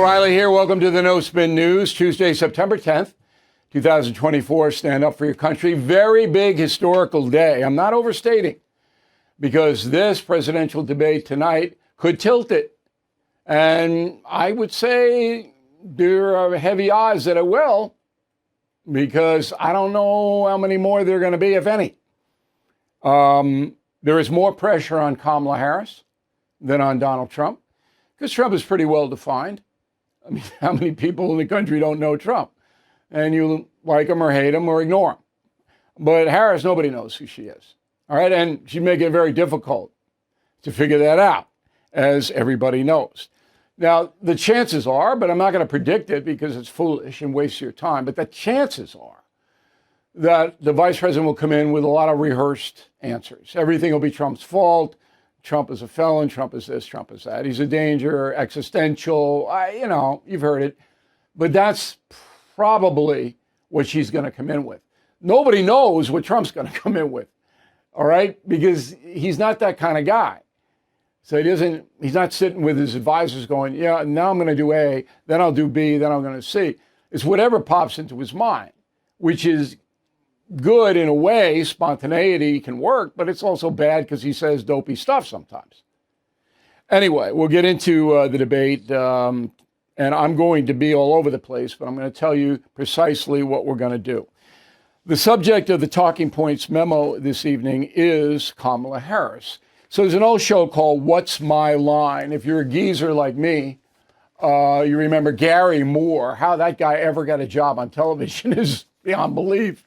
O'Reilly here. Welcome to the No Spin News. Tuesday, September 10th, 2024. Stand up for your country. Very big historical day. I'm not overstating, because this presidential debate tonight could tilt it. And I would say there are heavy odds that it will, because I don't know how many more there are going to be, if any. There is more pressure on Kamala Harris than on Donald Trump, because Trump is pretty well defined. I mean, how many people in the country don't know Trump? And you like him or hate him or ignore him. But Harris, nobody knows who she is. All right. And she'd make it very difficult to figure that out, as everybody knows. Now, the chances are, but I'm not going to predict it because it's foolish and wastes your time, but the chances are that the vice president will come in with a lot of rehearsed answers. Everything will be Trump's fault. Trump is a felon. Trump is this. Trump is that. He's a danger, existential. You've heard it. But that's probably what she's going to come in with. Nobody knows what Trump's going to come in with. All right? Because he's not that kind of guy. So he's not sitting with his advisors going, yeah, now I'm going to do A, then I'll do B, then I'm going to C. It's whatever pops into his mind, which is good in a way. Spontaneity can work, but it's also bad because he says dopey stuff sometimes. Anyway, we'll get into the debate, and I'm going to be all over the place, but I'm going to tell you precisely what we're going to do. The subject of the Talking Points memo this evening is Kamala Harris. So there's an old show called What's My Line? If you're a geezer like me, you remember Gary Moore. How that guy ever got a job on television is beyond belief.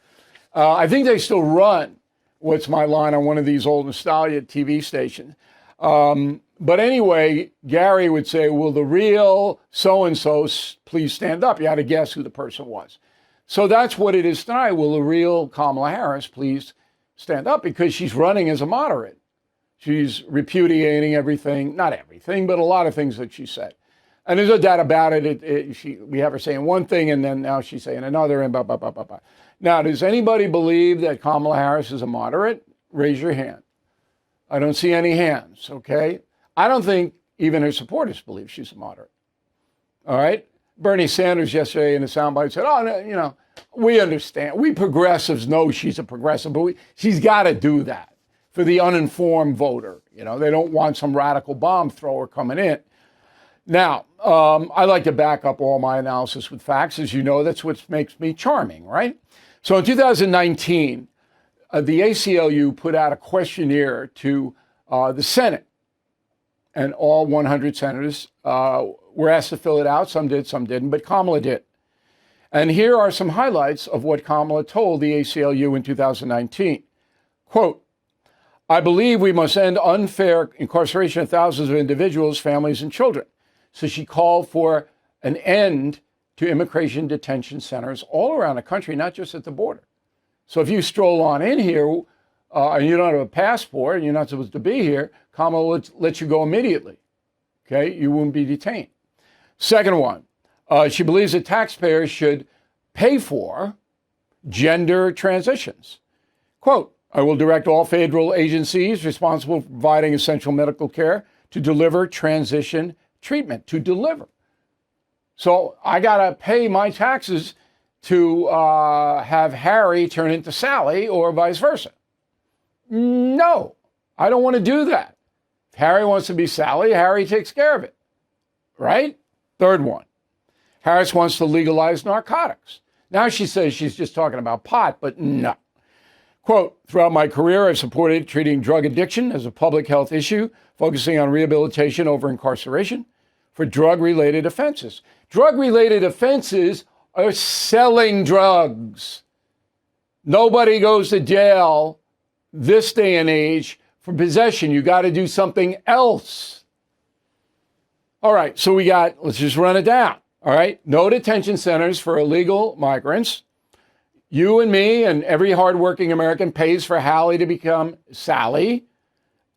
I think they still run What's My Line on one of these old nostalgia TV stations. But anyway, Gary would say, will the real so-and-so please stand up? You had to guess who the person was. So that's what it is tonight. Will the real Kamala Harris please stand up? Because she's running as a moderate. She's repudiating everything, not everything, but a lot of things that she said. And there's no doubt about it. We have her saying one thing, and then now she's saying another, and blah, blah, blah, blah, blah. Now, does anybody believe that Kamala Harris is a moderate? Raise your hand. I don't see any hands, okay? I don't think even her supporters believe she's a moderate. All right? Bernie Sanders yesterday in a soundbite said, oh, no, we understand. We progressives know she's a progressive, but she's got to do that for the uninformed voter. They don't want some radical bomb thrower coming in. Now, I like to back up all my analysis with facts. As you know, that's what makes me charming, right? So in 2019, the ACLU put out a questionnaire to the Senate, and all 100 senators were asked to fill it out. Some did, some didn't, but Kamala did. And here are some highlights of what Kamala told the ACLU in 2019. Quote, I believe we must end unfair incarceration of thousands of individuals, families, and children. So she called for an end to immigration detention centers all around the country, not just at the border. So if you stroll on in here and you don't have a passport and you're not supposed to be here, Kamala will let you go immediately. Okay, you won't be detained. Second one, she believes that taxpayers should pay for gender transitions. Quote, I will direct all federal agencies responsible for providing essential medical care to deliver transition treatment, to deliver. So I got to pay my taxes to have Harry turn into Sally or vice versa. No, I don't want to do that. If Harry wants to be Sally, Harry takes care of it, right? Third one, Harris wants to legalize narcotics. Now she says she's just talking about pot, but no. Quote, throughout my career, I've supported treating drug addiction as a public health issue, focusing on rehabilitation over incarceration for drug-related offenses. Drug-related offenses are selling drugs. Nobody goes to jail this day and age for possession. You got to do something else. All right, so let's just run it down. All right, no detention centers for illegal migrants. You and me and every hardworking American pays for Hallie to become Sally,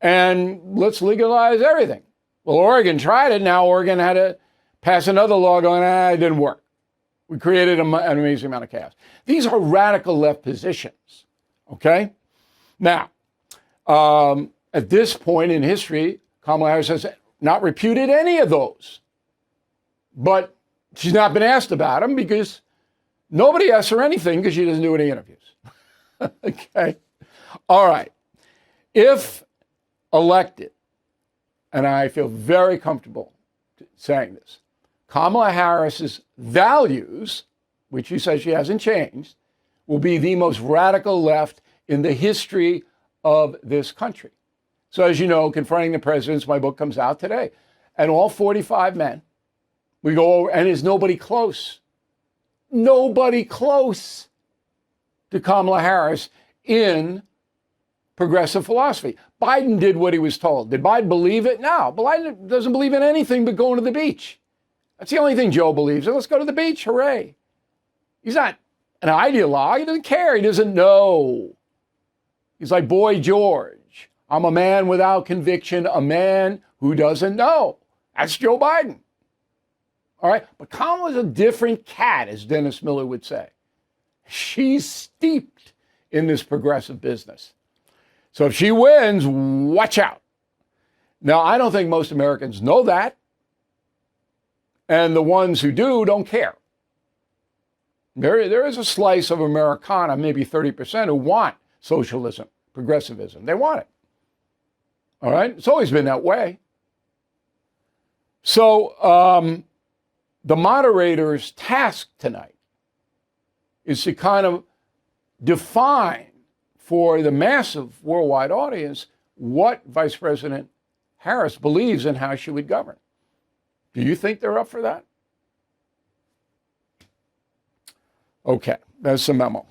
and let's legalize everything. Well, Oregon tried it. Now Oregon had to pass another law going, it didn't work. We created an amazing amount of chaos. These are radical left positions, okay? Now, at this point in history, Kamala Harris has not reputed any of those. But she's not been asked about him because nobody asks her anything because she doesn't do any interviews. Okay. All right. If elected, and I feel very comfortable saying this, Kamala Harris's values, which she says she hasn't changed, will be the most radical left in the history of this country. So as you know, Confronting the Presidents, my book comes out today. And all 45 men, we go over, and there's nobody close to Kamala Harris in progressive philosophy. Biden did what he was told. Did Biden believe it? No. Biden doesn't believe in anything but going to the beach. That's the only thing Joe believes in. Let's go to the beach. Hooray. He's not an ideologue. He doesn't care. He doesn't know. He's like Boy George. I'm a man without conviction, a man who doesn't know. That's Joe Biden. All right. But Kamala's a different cat, as Dennis Miller would say. She's steeped in this progressive business. So if she wins, watch out. Now, I don't think most Americans know that. And the ones who do don't care. There is a slice of Americana, maybe 30%, who want socialism, progressivism. They want it. All right? It's always been that way. So the moderator's task tonight is to kind of define for the massive worldwide audience what Vice President Harris believes in how she would govern. Do you think they're up for that? Okay, that's the memo.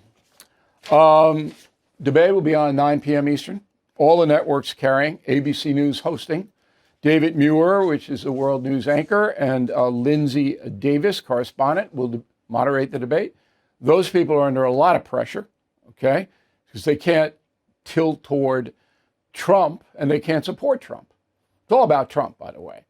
Debate will be on 9 p.m. Eastern. All the networks carrying, ABC News hosting, David Muir, which is the world news anchor, and Lindsay Davis, correspondent, will moderate the debate. Those people are under a lot of pressure, okay, because they can't tilt toward Trump and they can't support Trump. It's all about Trump, by the way.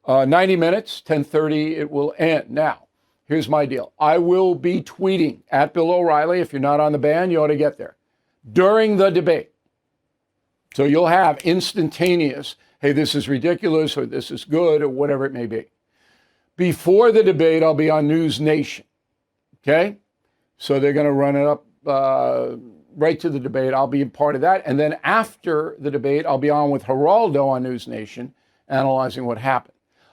90 minutes, 10:30, it will end. Now, here's my deal. I will be tweeting at Bill O'Reilly. If you're not on the band, you ought to get there during the debate. So you'll have instantaneous, hey, this is ridiculous, or this is good, or whatever it may be. Before the debate, I'll be on News Nation, okay? So they're going to run it up right to the debate. I'll be a part of that. And then after the debate, I'll be on with Geraldo on News Nation, analyzing what happened.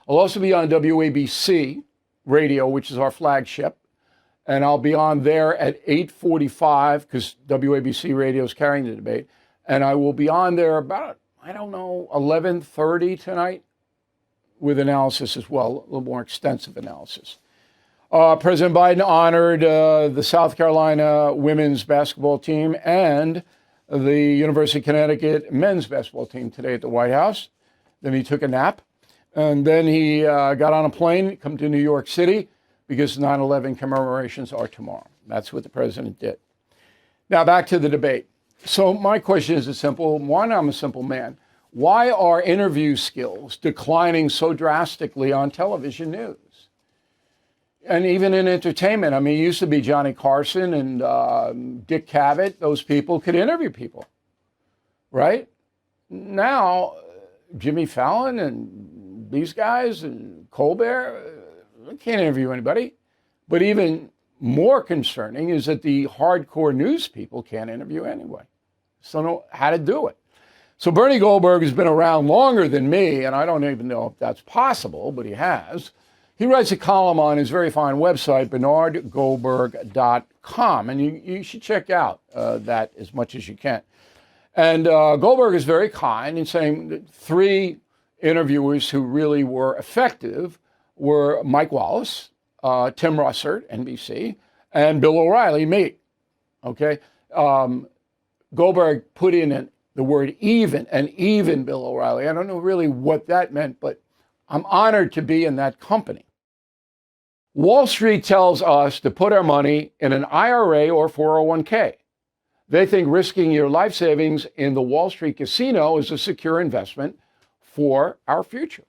I'll also be on WABC radio, which is our flagship. And I'll be on there at 8:45 because WABC radio is carrying the debate. And I will be on there about, 11:30 tonight with analysis as well, a little more extensive analysis. President Biden honored the South Carolina women's basketball team and the University of Connecticut men's basketball team today at the White House. Then he took a nap. And then he got on a plane, come to New York City, because 9/11 commemorations are tomorrow. That's what the president did. Now, back to the debate. So my question is simple. One, I'm a simple man. Why are interview skills declining so drastically on television news? And even in entertainment, it used to be Johnny Carson and Dick Cavett. Those people could interview people, right? Now, Jimmy Fallon and these guys and Colbert, they can't interview anybody. But even more concerning is that the hardcore news people can't interview anyway. So don't know how to do it. So Bernie Goldberg has been around longer than me, and I don't even know if that's possible, but he has. He writes a column on his very fine website, bernardgoldberg.com, and you should check out that as much as you can. And Goldberg is very kind in saying that 3 interviewers who really were effective were Mike Wallace, Tim Russert, NBC, and Bill O'Reilly, me. Okay? Goldberg put in the word even, and even Bill O'Reilly. I don't know really what that meant, but I'm honored to be in that company. Wall Street tells us to put our money in an IRA or 401k. They think risking your life savings in the Wall Street casino is a secure investment for our future.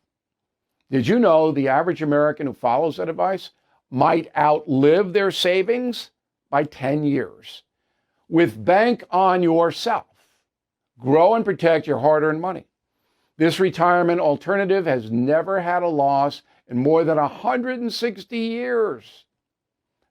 Did you know the average American who follows that advice might outlive their savings by 10 years? With Bank on Yourself, grow and protect your hard-earned money. This retirement alternative has never had a loss in more than 160 years.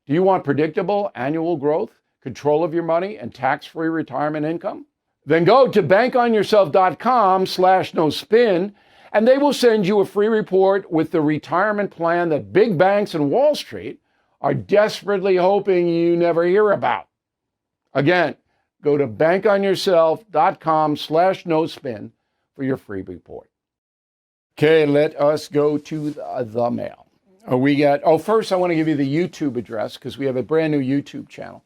Do you want predictable annual growth, control of your money, and tax-free retirement income? Then go to bankonyourself.com/no-spin, and they will send you a free report with the retirement plan that big banks and Wall Street are desperately hoping you never hear about. Again, go to bankonyourself.com/no-spin for your free report. Okay, let us go to the mail. First I want to give you the YouTube address because we have a brand new YouTube channel.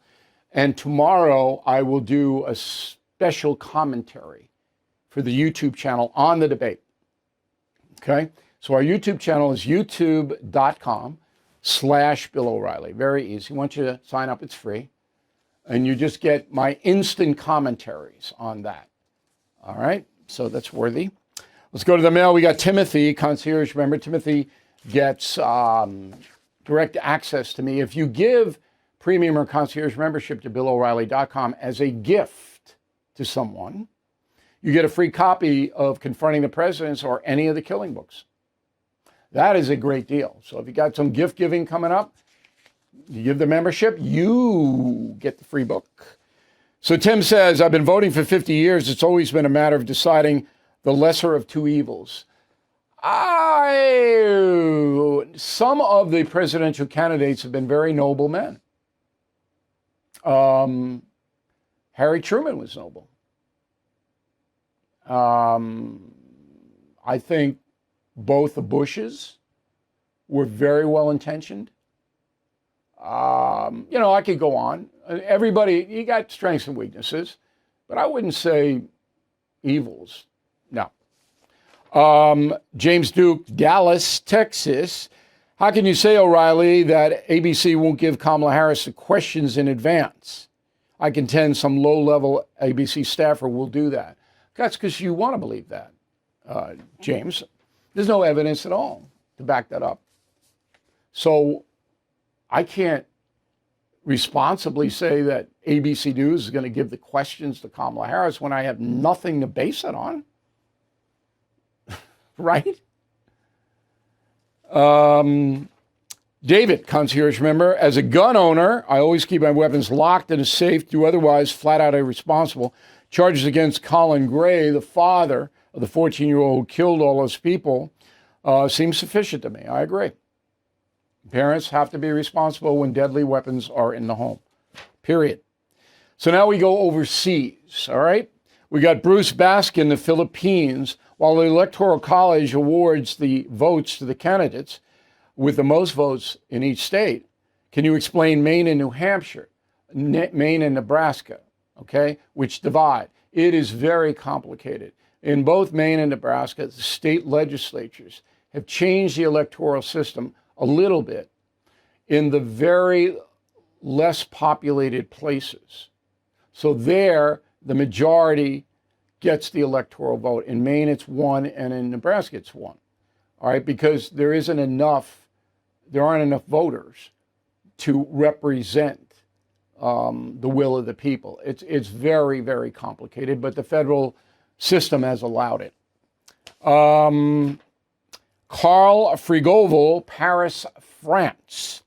And tomorrow I will do a special commentary for the YouTube channel on the debate. Okay, so our YouTube channel is youtube.com/Bill O'Reilly. Very easy. Once you sign up, it's free. And you just get my instant commentaries on that. All right, so that's worthy. Let's go to the mail. We got Timothy, concierge member. Timothy gets direct access to me. If you give premium or concierge membership to BillO'Reilly.com as a gift to someone, you get a free copy of Confronting the Presidents or any of the Killing books. That is a great deal. So if you got some gift giving coming up, you give the membership, you get the free book. So Tim says, I've been voting for 50 years. It's always been a matter of deciding the lesser of two evils. Some of the presidential candidates have been very noble men. Harry Truman was noble. I think both the Bushes were very well intentioned. I could go on. Everybody, you got strengths and weaknesses, but I wouldn't say evils. No. James Duke, Dallas, Texas. How can you say, O'Reilly, that ABC won't give Kamala Harris the questions in advance? I contend some low-level ABC staffer will do that. That's because you want to believe that, James. There's no evidence at all to back that up. So I can't responsibly say that ABC News is going to give the questions to Kamala Harris when I have nothing to base it on. Right? David, concierge member, as a gun owner, I always keep my weapons locked in a safe, do otherwise flat out irresponsible. Charges against Colin Gray, the father of the 14-year-old who killed all those people, seems sufficient to me. I agree. Parents have to be responsible when deadly weapons are in the home, period. So now we go overseas, all right? We got Bruce Baskin, the Philippines. While the Electoral College awards the votes to the candidates with the most votes in each state, can you explain Maine and New Hampshire, Maine and Nebraska, okay, which divide? It is very complicated. In both Maine and Nebraska, the state legislatures have changed the electoral system a little bit in the very less populated places. So there, the majority gets the electoral vote. In Maine, it's 1, and in Nebraska, it's 1. All right, because there aren't enough voters to represent the will of the people. It's very, very complicated, but the federal system has allowed it. Carl Frigoval, Paris, France.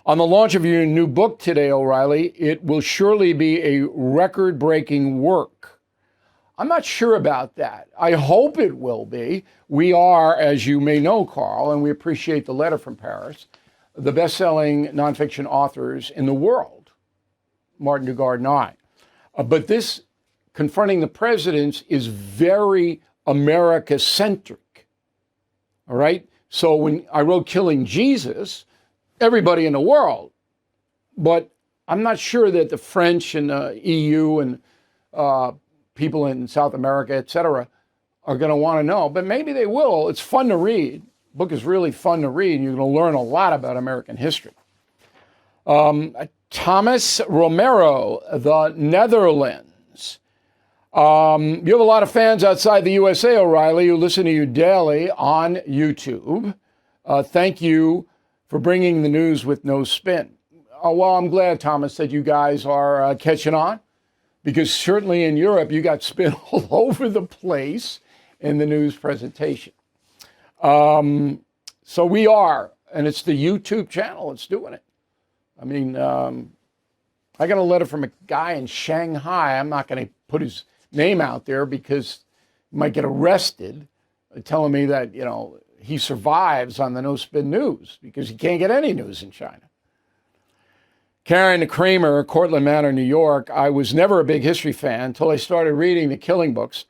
On the launch of your new book today, O'Reilly, it will surely be a record-breaking work. I'm not sure about that. I hope it will be. We are, as you may know, Carl, and we appreciate the letter from Paris, the best-selling nonfiction authors in the world, Martin Dugard and I. But this Confronting the Presidents is very America-centric, all right? So when I wrote Killing Jesus, everybody in the world, but I'm not sure that the French and the EU and people in South America, et cetera, are going to want to know, but maybe they will. It's fun to read. The book is really fun to read. You're going to learn a lot about American history. Thomas Romero, the Netherlands. You have a lot of fans outside the USA, O'Reilly, who listen to you daily on YouTube. Thank you for bringing the news with no spin. Well, I'm glad, Thomas, that you guys are catching on, because certainly in Europe, you got spin all over the place in the news presentation. So we are, and it's the YouTube channel that's doing it. I mean, I got a letter from a guy in Shanghai. I'm not going to put his name out there because he might get arrested, telling me that, he survives on the No Spin News because he can't get any news in China. Karen Kramer, Cortland Manor, New York. I was never a big history fan until I started reading the Killing books,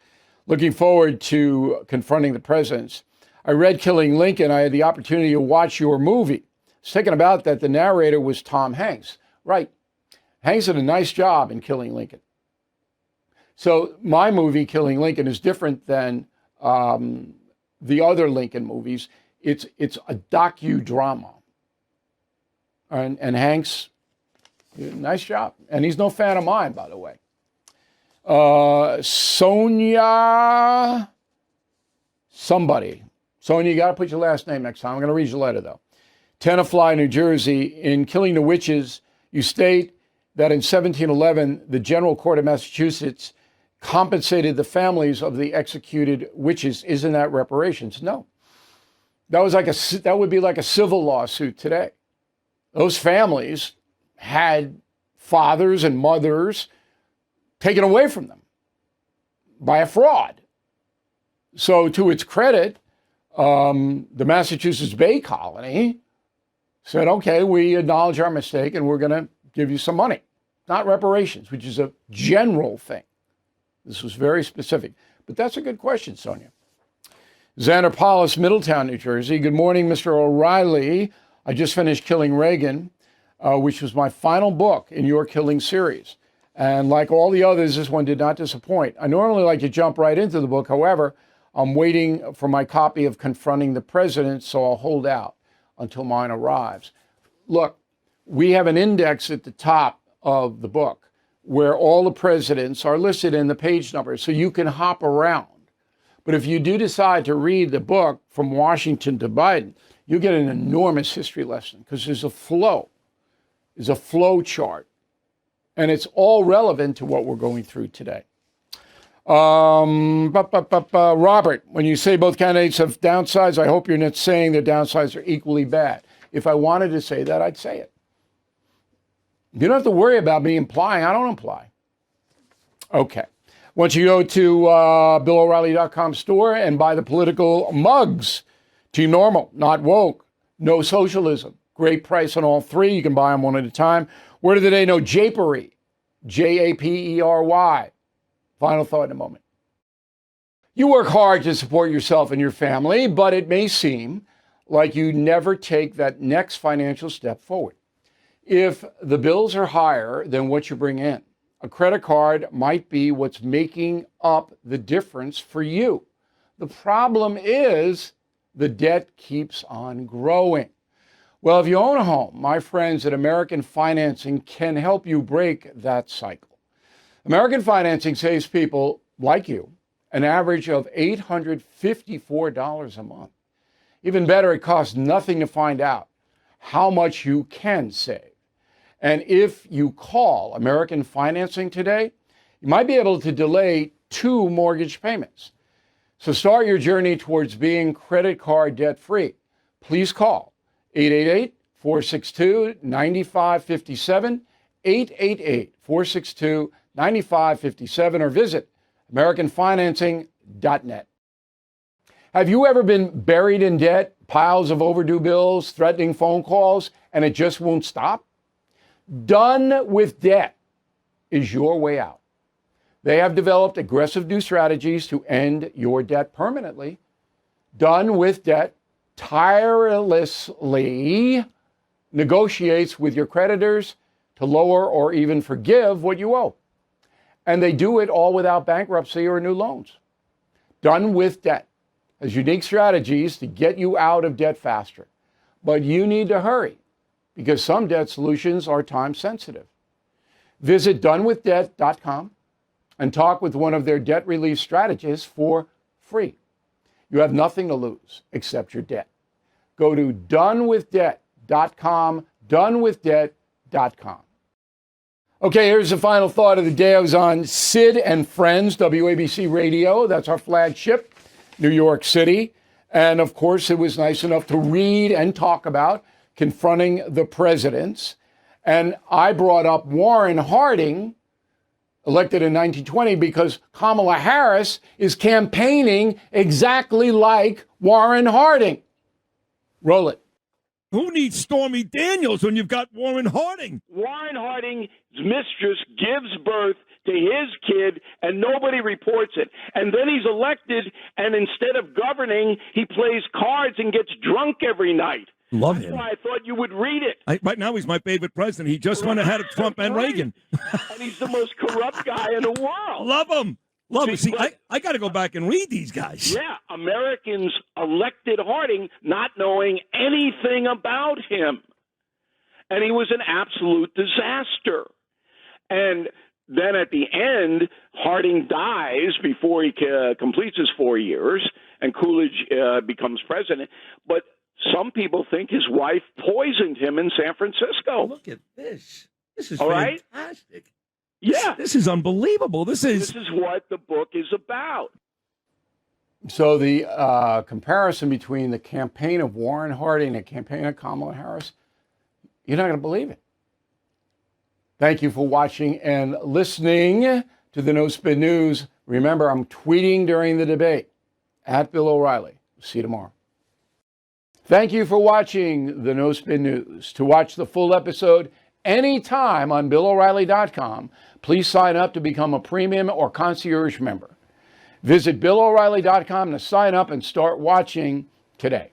looking forward to confronting the presidents. I read Killing Lincoln. I had the opportunity to watch your movie. I was thinking about that. The narrator was Tom Hanks. Right. Hanks did a nice job in Killing Lincoln. So my movie, Killing Lincoln, is different than the other Lincoln movies. It's a docudrama. And Hanks, nice job. And he's no fan of mine, by the way. Sonia, somebody. Sonia, you got to put your last name next time. I'm going to read your letter, though. Tenafly, New Jersey. In Killing the Witches, you state that in 1711, the General Court of Massachusetts compensated the families of the executed witches. Isn't that reparations? No. That would be like a civil lawsuit today. Those families had fathers and mothers taken away from them by a fraud. So to its credit, the Massachusetts Bay Colony said, okay, we acknowledge our mistake and we're going to give you some money. Not reparations, which is a general thing. This was very specific. But that's a good question, Sonia. Xander Paulus, Middletown, New Jersey. Good morning, Mr. O'Reilly. I just finished Killing Reagan, which was my final book in your Killing series. And like all the others, this one did not disappoint. I normally like to jump right into the book. However, I'm waiting for my copy of Confronting the President, so I'll hold out until mine arrives. Look, we have an index at the top of the book where all the presidents are listed in the page numbers, so you can hop around. But if you do decide to read the book from Washington to Biden, you get an enormous history lesson because there's a flow chart, and it's all relevant to what we're going through today. Robert, when you say both candidates have downsides, I hope you're not saying their downsides are equally bad. If I wanted to say that, I'd say it. You don't have to worry about me implying. I don't imply. Okay. Once you go to BillO'Reilly.com store and buy the political mugs, Team Normal, Not Woke, No Socialism. Great price on all three. You can buy them one at a time. Word of the day, no japery. Japery. Final thought in a moment. You work hard to support yourself and your family, but it may seem like you never take that next financial step forward. If the bills are higher than what you bring in, a credit card might be what's making up the difference for you. The problem is the debt keeps on growing. Well, if you own a home, my friends at American Financing can help you break that cycle. American Financing saves people like you an average of $854 a month. Even better, it costs nothing to find out how much you can save. And if you call American Financing today, you might be able to delay 2 mortgage payments. So start your journey towards being credit card debt-free. Please call 888-462-9557, 888-462-9557, or visit AmericanFinancing.net. Have you ever been buried in debt, piles of overdue bills, threatening phone calls, and it just won't stop? Done with Debt is your way out. They have developed aggressive new strategies to end your debt permanently. Done with Debt tirelessly negotiates with your creditors to lower or even forgive what you owe. And they do it all without bankruptcy or new loans. Done with Debt has unique strategies to get you out of debt faster. But you need to hurry, because some debt solutions are time sensitive. Visit donewithdebt.com and talk with one of their debt relief strategists for free. You have nothing to lose except your debt. Go to donewithdebt.com, donewithdebt.com. Okay, here's the final thought of the day. I was on Sid and Friends, WABC Radio. That's our flagship, New York City. And of course, it was nice enough to read and talk about confronting the presidents. And I brought up Warren Harding, elected in 1920, because Kamala Harris is campaigning exactly like Warren Harding. Roll it. Who needs Stormy Daniels when you've got Warren Harding? Warren Harding's mistress gives birth to his kid, and nobody reports it. And then he's elected, and instead of governing, he plays cards and gets drunk every night. Love That's him. why I thought you would read it. Right now, he's my favorite president. He just went ahead of Trump and Reagan. And he's the most corrupt guy in the world. Love him. Love him. See, I got to go back and read these guys. Yeah, Americans elected Harding not knowing anything about him. And he was an absolute disaster. And then at the end, Harding dies before he completes his 4 years, and Coolidge becomes president. But some people think his wife poisoned him in San Francisco. Look at this. This is All right? fantastic. Yeah. This is unbelievable. This is what the book is about. So the comparison between the campaign of Warren Harding and the campaign of Kamala Harris, you're not going to believe it. Thank you for watching and listening to the No Spin News. Remember, I'm tweeting during the debate at Bill O'Reilly. See you tomorrow. Thank you for watching the No Spin News. To watch the full episode anytime on BillO'Reilly.com, please sign up to become a premium or concierge member. Visit BillO'Reilly.com to sign up and start watching today.